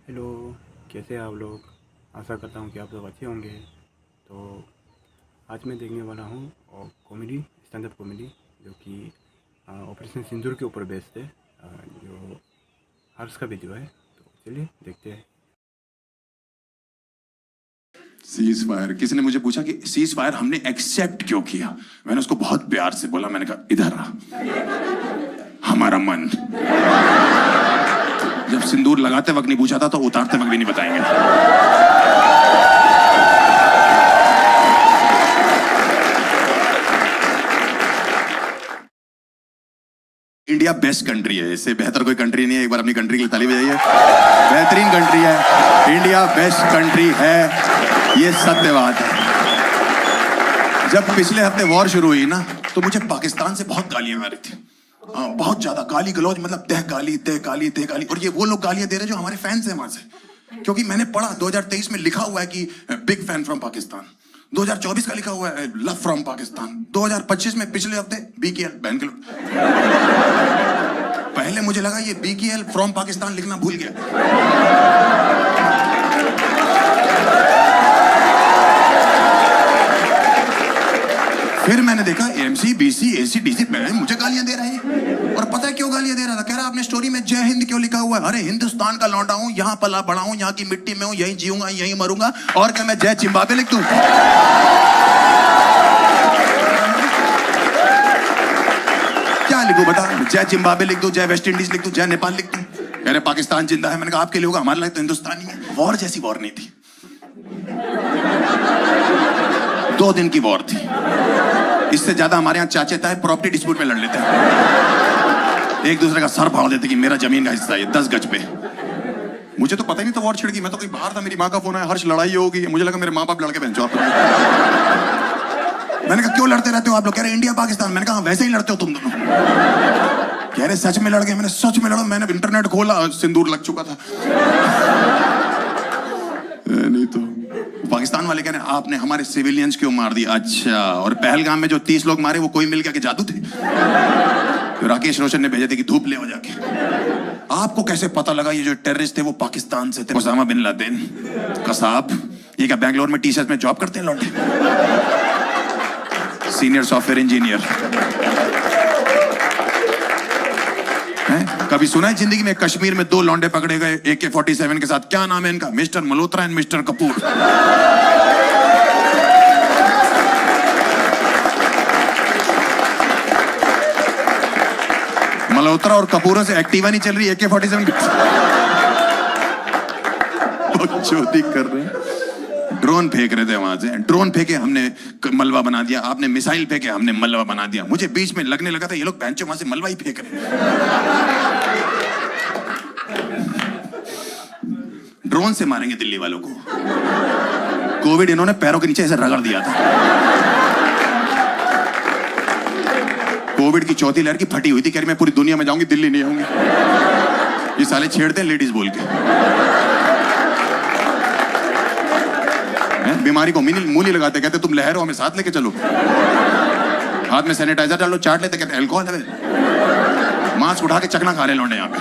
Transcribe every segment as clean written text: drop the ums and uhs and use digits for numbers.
Hello, कैसे हैं आप लोग। आशा करता हूँ कि आप लोग अच्छे होंगे। तो आज मैं देखने वाला हूँ कॉमेडी, स्टैंड अप कॉमेडी, जो कि ऑपरेशन सिंदूर के ऊपर बेस्ड है, जो हर्ष का वीडियो है। तो चलिए देखते हैं। Cease fire. किसी ने मुझे पूछा कि सीज फायर हमने एक्सेप्ट क्यों किया। मैंने उसको बहुत प्यार से बोला, मैंने कहा इधर आ, हमारा मन। जब सिंदूर लगाते वक्त नहीं पूछा था तो उतारते वक्त भी नहीं बताएंगे। इंडिया बेस्ट कंट्री है, इससे बेहतर कोई कंट्री नहीं है। एक बार अपनी कंट्री के लिए ताली बजाइए। बेहतरीन कंट्री है, इंडिया बेस्ट कंट्री है, ये सत्य बात है। जब पिछले हफ्ते वॉर शुरू हुई ना, तो मुझे पाकिस्तान से बहुत गालियां आ रही थी। हाँ, बहुत ज्यादा गाली गलौज, मतलब तह गाली तह गाली तह गाली। और ये वो लोग गालियां दे रहे जो हमारे फैंस हैं वहां से। क्योंकि मैंने पढ़ा 2023 में लिखा हुआ है कि बिग फैन फ्रॉम पाकिस्तान। 2024 का लिखा हुआ है लव फ्रॉम पाकिस्तान। 2025 में पिछले हफ्ते बीकेएल बैन के लोग। पहले मुझे लगा ये बीकेएल फ्रॉम पाकिस्तान लिखना भूल गया। फिर मैंने देखा एमसी बीसी एसी डीसी मुझे गालियां दे रहे हैं। और पता है क्यों गालियां दे रहा था? कह रहा आपने स्टोरी में जय हिंद क्यों लिखा हुआ है? अरे हिंदुस्तान का लौंडा हूं, यहां पला बड़ा हूं, यहां की मिट्टी में हूं, यहीं जीऊंगा यहीं मरूंगा। और क्या मैं जय जिम्बाब्वे लिख दूं? क्या लिखूं बता? जय जिम्बाब्वे लिख दूं, जय वेस्ट इंडीज लिख दूं, जय नेपाल लिख दूं? कह रहे पाकिस्तान जिंदा है। मैंने कहा आपके लिए होगा, हमारे लिए तो हिंदुस्तानी है। वॉर जैसी वॉर नहीं थी, 2 दिन की वॉर थी। इससे ज्यादा हमारे यहाँ चाचे ताए प्रॉपर्टी डिस्प्यूट में लड़ लेते हैं, एक दूसरे का सर फाड़ देते कि मेरा जमीन का हिस्सा है 10 गज पे। मुझे तो पता ही नहीं था वॉर छिड़ गई। मैं तो कहीं बाहर था, मेरी माँ का फोन आया, हर्ष लड़ाई होगी। मुझे लगा मेरे माँ बाप लड़के पहन। मैंने कहा क्यों लड़ते रहते हो आप लोग? कह रहे इंडिया पाकिस्तान। मैंने कहा वैसे ही लड़ते हो तुम दोनों। कह रहे सच में लड़ गए। मैंने सच में लड़ा। मैंने इंटरनेट खोला, सिंदूर लग चुका था। नहीं तो पाकिस्तान वाले कह रहे हैं आपने हमारे सिविलियंस क्यों मार दिया? अच्छा, और पहलगाम में जो 30 लोग मारे वो कोई मिल गया कि जादू थे? तो राकेश रोशन ने भेजे थे कि धूप ले हो जाके। आपको कैसे पता लगा ये जो टेररिस्ट थे वो पाकिस्तान से थे? Osama bin Laden, Kasab. ये क्या बेंगलोर में टी-शर्ट में जॉब करते हैं लौंडे? सीनियर सॉफ्टवेयर इंजीनियर हैं? कभी सुना है जिंदगी में कश्मीर में 2 लौंडे पकड़े गए AK-47 के साथ? क्या नाम है इनका? Mister Malhotra and mister Kapoor. Malhotra और कपूरों से एक्टिवा नहीं चल रही, AK-47 चोटी कर रहे हैं। ड्रोन फेंक रहे थे वहां से, ड्रोन फेंके हमने मलबा बना दिया, आपने मिसाइल फेंके हमने मलबा बना दिया। मुझे बीच में लगने लगा था ये लोग बेंचों वहां से मलबा ही फेंक रहे हैं। ड्रोन से मारेंगे दिल्ली वालों को। कोविड इन्होंने पैरों के नीचे ऐसे रगड़ दिया था। कोविड की चौथी लहर की फटी हुई थी, कह रही मैं पूरी दुनिया में जाऊंगी, दिल्ली नहीं आऊंगी। ये साले छेड़ते हैं लेडीज बोल के। बीमारी को मुंह नहीं लगाते, कहते तुम लहर हो हमें साथ लेके चलो। हाथ में सैनिटाइजर डालो, चाट लेते, कहते अल्कोहल है। मास्क उठा के चकना खा रहे लौंडे यहाँ पे।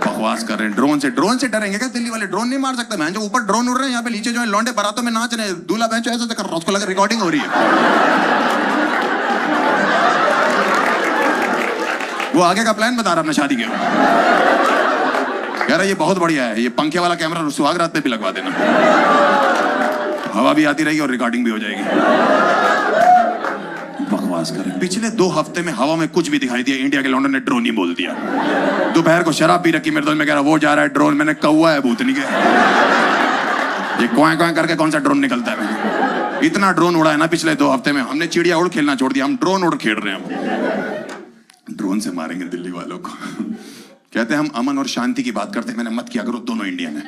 बकवास कर रहे हैं। ड्रोन से डरेंगे क्या दिल्ली वाले? ड्रोन नहीं मार सकते। मैं जो ऊपर ड्रोन उड़ रहे हैं, यहाँ पे नीचे जो है लौंडे बारातों में नाच रहे हैं। दूल्हा बहन ऐसा कर रहा है, उसको लगा रिकॉर्डिंग हो रही है। वो आगे का प्लान बता रहा अपने शादी के। कह रहा ये बहुत बढ़िया है, ये पंखे वाला कैमरा सुहाग रात पे भी लगवा देना, हवा भी आती रहेगी और रिकॉर्डिंग भी हो जाएगी। बकवास कर रहे। पिछले 2 हफ्ते में हवा में कुछ भी दिखाई दिया, इंडिया के लॉन्डन ने ड्रोन ही बोल दिया। दोपहर को शराब पी रखी मेरे दोस्त में, कह रहा वो जा रहा है ड्रोन। मैंने कौवा है भूतनी के, ये क्वां क्वां करके कौन सा ड्रोन निकलता है? इतना ड्रोन उड़ा है ना पिछले 2 हफ्ते में। हमने चिड़िया उड़ खेलना छोड़ दिया, हम ड्रोन उड़ खेल रहे हैं। ड्रोन से मारेंगे दिल्ली वालों को। कहते हैं हम अमन और शांति की बात करते हैं। मैंने मत किया करो, दोनों इंडियन है।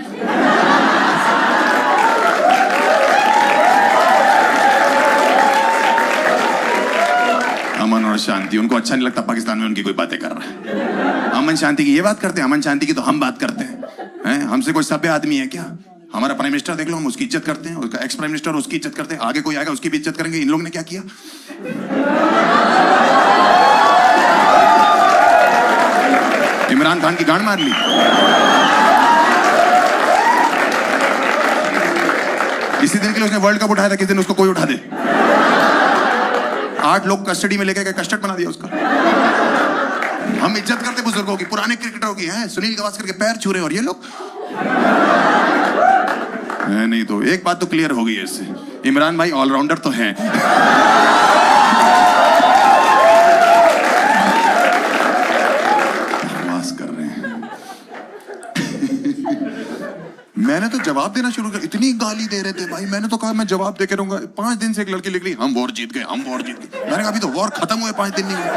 अमन और शांति, उनको अच्छा नहीं लगता पाकिस्तान में उनकी कोई बातें कर रहा है। अमन शांति की ये बात करते हैं, अमन शांति की तो हम बात करते हैं। हमसे कोई सभ्य आदमी है क्या? हमारा प्राइम मिनिस्टर देख लो, हम उसकी इज्जत करते हैं, उसका एक्स प्राइम मिनिस्टर उसकी इज्जत करते हैं, आगे कोई आएगा उसकी भी इज्जत करेंगे। इन लोगों ने क्या किया? इमरान खान की गांड मार ली। इसी दिन के लिए उसने वर्ल्ड कप उठाया था, किस दिन उसको कोई उठा दे। 8 लोग कस्टडी में लेके कस्टर्ड बना दिया उसका। हम इज्जत करते बुजुर्गों की, पुराने क्रिकेटरों की। हैं सुनील गावस्कर के पैर छू रहे और ये लोग है। नहीं तो एक बात तो क्लियर हो गई है इससे, इमरान भाई ऑलराउंडर तो हैं। बकवास कर रहे हैं। मैंने तो जवाब देना शुरू कर, इतनी गाली दे रहे थे भाई, मैंने तो कहा मैं जवाब दे के रहूंगा। 5 दिन से एक लड़की लिख रही, हम वॉर जीत गए, हम वॉर जीत गए। मैंने कहा अभी तो वॉर खत्म हुए 5 दिन नहीं हुए।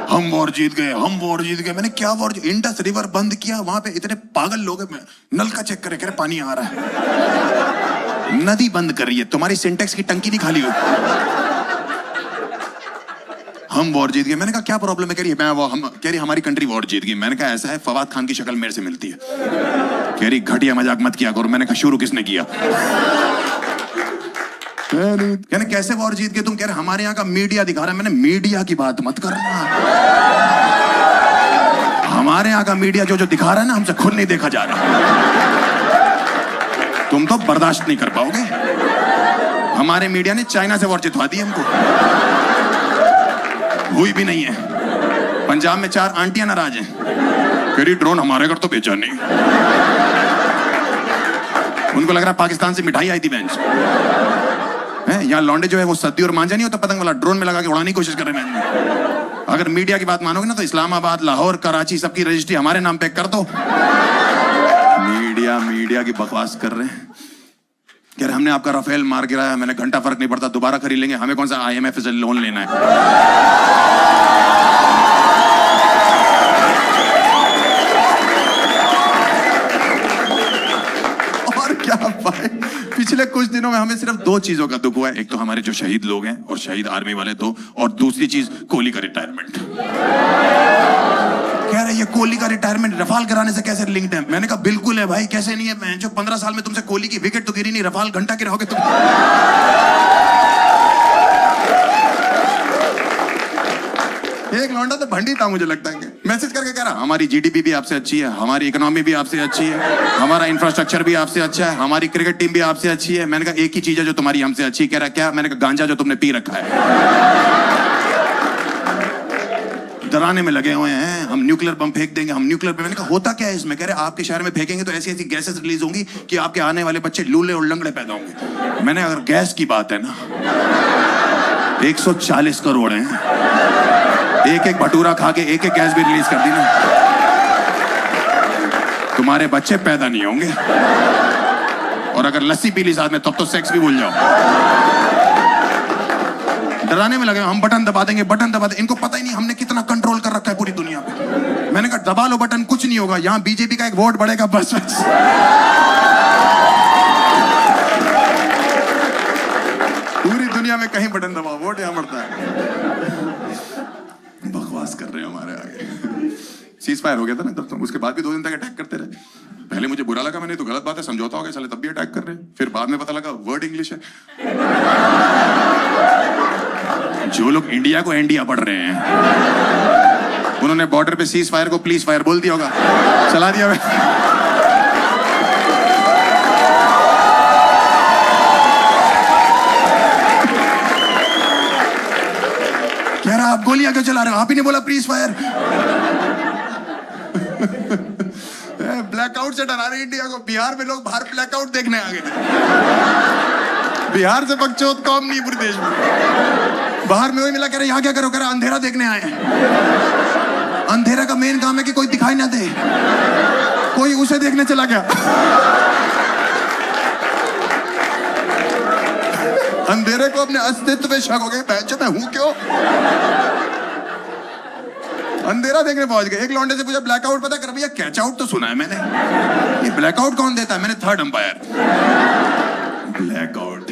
हम वॉर जीत गए, हम वॉर जीत गए। मैंने क्या वॉर? इंडस रिवर बंद किया, वहां पे इतने पागल लोग हैं, नल का चेक करे, कह रहे पानी आ रहा है। नदी बंद कर रही है, तुम्हारी सिंटेक्स की टंकी नहीं खाली हुई। हम वॉर जीत गए। मैंने कहा क्या प्रॉब्लम है? कह रही कह रही हमारी कंट्री वॉर जीत गई। मैंने कहा ऐसा है, फवाद खान की शक्ल मेरे से मिलती है। कह रही घटिया मजाक मत किया करो। मैंने कहा शुरू किसने किया? कहने कैसे वॉर जीत गए तुम? कह रहे हमारे यहाँ का मीडिया दिखा रहा है। मैंने मीडिया की बात मत करना, हमारे यहाँ का मीडिया जो दिखा रहा है ना, हमसे खुद नहीं देखा जा रहा। तुम तो बर्दाश्त नहीं कर पाओगे। हमारे मीडिया ने चाइना से वॉर जितवा दी हमको, हुई भी नहीं है। पंजाब में 4 आंटियां नाराज हैं, कह रही ड्रोन हमारे घर तो बेचा नहीं। उनको लग रहा है पाकिस्तान से मिठाई आई थी बेंच। यहाँ लौंडे जो है वो सद्दी और मांझा नहीं होता पतंग वाला, ड्रोन में लगा के उड़ाने की कोशिश कर रहे हैं। अगर मीडिया की बात मानोगे ना तो इस्लामाबाद, लाहौर, कराची सबकी रजिस्ट्री हमारे नाम पे कर दो। मीडिया की बकवास कर रहे हैं। कह रहे हमने आपका राफेल मार गिराया। मैंने घंटा फर्क नहीं पड़ता, दोबारा खरीद लेंगे, हमें कौन सा IMF से लोन लेना है। और क्या भाई, पिछले कुछ दिनों में हमें सिर्फ 2 चीजों का दुख हुआ है। एक तो हमारे जो शहीद लोग हैं और शहीद आर्मी वाले 2, और दूसरी चीज कोहली का रिटायरमेंट। कह रहे ये कोहली का रिटायरमेंट रफाल कराने से कैसे लिंक्ड है? मैंने कहा बिल्कुल है भाई, कैसे नहीं है। मैं जो 15 साल में तुमसे कोहली की विकेट तो गिरी नहीं, रफाल घंटा गिराओगे तुम। एक लौंडा तो भंडी था मुझे लगता है, मैसेज करके कह रहा हमारी GDP भी आपसे अच्छी है, हमारी इकोनॉमी भी आपसे अच्छी है, हमारा इंफ्रास्ट्रक्चर भी आपसे अच्छा है, हमारी क्रिकेट टीम भी आपसे अच्छी है। मैंने कहा एक ही चीज है जो तुम्हारी हमसे अच्छी। कह रहा क्या? मैंने कहा गांजा जो तुमने पी रखा है। डराने में लगे हुए हैं, हम न्यूक्लियर बम फेंक देंगे, हम न्यूक्लियर बम। मैंने कहा होता क्या है इसमें? कह रहे आपके शहर में फेंकेंगे तो ऐसी ऐसी गैसेस रिलीज होंगी कि आपके आने वाले बच्चे लूले और लंगड़े पैदा होंगे। मैंने अगर गैस की बात है ना, 140 करोड़ हैं, एक भटूरा खा के एक गैस भी रिलीज कर दी ना, तुम्हारे बच्चे पैदा नहीं होंगे। और अगर लस्सी पी ली साथ में तब तो सेक्स भी भूल जाओ। डराने में लगे, हम बटन दबा देंगे, बटन दबा देंगे। इनको पता ही नहीं हमने कितना कंट्रोल कर रखा है पूरी दुनिया पे। मैंने कहा दबा लो बटन, कुछ नहीं होगा। यहाँ बीजेपी का एक वोट बढ़ेगा बस। पूरी दुनिया में कहीं बटन दबाओ, वोट यहाँ बढ़ता है। बकवास कर रहे हैं हमारे आगे। सीज फायर हो गया था ना तब, तो उसके बाद भी 2 दिन तक अटैक करते रहे। पहले मुझे बुरा लगा, मैंने तो गलत बात है, समझौता हो गया, साले तब भी अटैक कर रहे हैं। फिर बाद में पता लगा वर्ड इंग्लिश है। जो लोग इंडिया को इंडिया पढ़ रहे हैं, उन्होंने बॉर्डर पे सीज फायर को प्लीज फायर बोल दिया होगा, चला दिया। कह रहा आप गोलियां क्यों चला रहे हो? आप ही ने बोला प्लीज फायर। ब्लैकआउट से डरा रहे इंडिया को। बिहार में लोग बाहर ब्लैकआउट देखने आ गए थे। बिहार से बकचोद कौम नहीं पूरे देश में। बाहर में वही मिला, कह रहे यहाँ क्या करो? कह रहा अंधेरा देखने आए हैं। अंधेरा का मेन काम है कि कोई दिखाई ना दे, कोई उसे देखने चला गया। अंधेरे को अपने अस्तित्व में शक हो गया, मैं हूं क्यों? अंधेरा देखने पहुंच गए। एक लौंडे से पूछा ब्लैकआउट पता कर? भैया कैच आउट तो सुना है मैंने, ये ब्लैकआउट कौन देता है? मैंने third umpire. Blackout.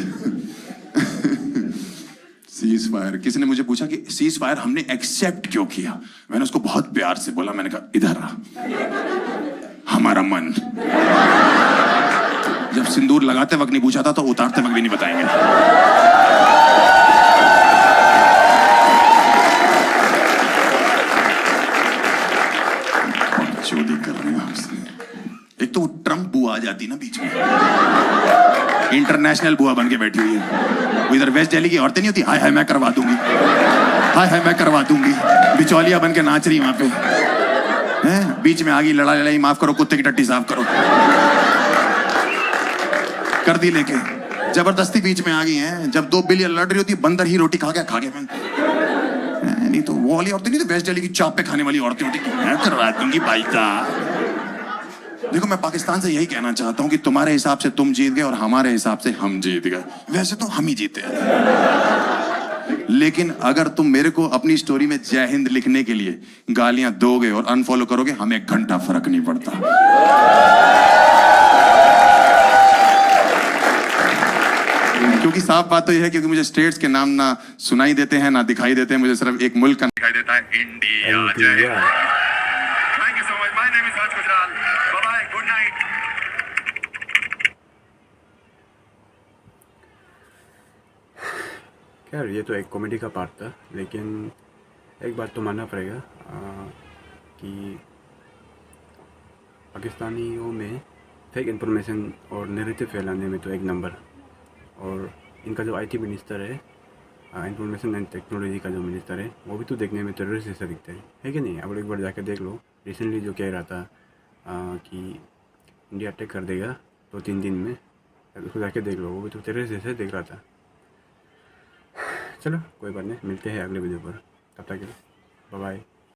Cease fire. किसी ने मुझे पूछा कि सीज फायर हमने एक्सेप्ट क्यों किया? मैंने उसको बहुत प्यार से बोला, मैंने कहा इधर आ, हमारा मन। जब सिंदूर लगाते वक्त नहीं पूछा था तो उतारते वक्त भी नहीं बताएंगे। चोरी कर रहे हैं आपसे। एक तो वो ट्रम्प बुआ आ जाती ना बीच में, इंटरनेशनल बुआ बन के बैठी हुई है। वो इधर वेस्ट दिल्ली की औरतें नहीं होती, हाय हाय मैं करवा दूंगी, हाय हाय मैं करवा दूंगी, बिचौलिया बन के नाच रही वहां पे हैं। बीच में आ गई, लड़ाई लड़ाई, माफ करो कुत्ते की टट्टी साफ करो, कर दी लेके जबरदस्ती बीच में आ गई हैं। जब 2 बिलियन लड़ रही होती है, बंदर ही रोटी खा गया नहीं तो वो वाली औरतें नहीं तो वेस्ट दिल्ली की चाप पे खाने वाली औरतें होती, मैं करवा दूंगी भाई साहब। देखो मैं पाकिस्तान से यही कहना चाहता हूं कि तुम्हारे हिसाब से तुम जीत गए और हमारे हिसाब से हम जीत गए। वैसे तो हम ही जीते हैं, लेकिन अगर तुम मेरे को अपनी स्टोरी में जय हिंद लिखने के लिए गालियां दोगे और अनफॉलो करोगे, हमें 1 घंटा फर्क नहीं पड़ता। क्योंकि साफ बात तो यह है क्योंकि मुझे स्टेट्स के नाम ना सुनाई देते हैं ना दिखाई देते हैं, मुझे सिर्फ एक मुल्क का दिखाई देता है, India. India. Thank you so much, my name is Harsh Gujral, bye bye, good night. खैर ये तो एक कॉमेडी का पार्ट था, लेकिन एक बात तो मानना पड़ेगा कि पाकिस्तानियों में फेक इन्फॉर्मेशन और नैरेटिव फैलाने में तो एक नंबर। और इनका जो आईटी मिनिस्टर है, इंफॉर्मेशन एंड टेक्नोलॉजी का जो मिनिस्टर है, वो भी तो देखने में टेररिस्ट जैसा दिखता है कि नहीं? आप लोग एक बार जाकर देख लो, रिसेंटली जो कह रहा था कि इंडिया अटैक कर देगा 2-3 दिन में, उसको जाके देख लो, वो भी तो टेररिस्ट जैसा दिख रहा था। चलो कोई बात नहीं, मिलते हैं अगले वीडियो पर, तब तक के लिए बाय बाय।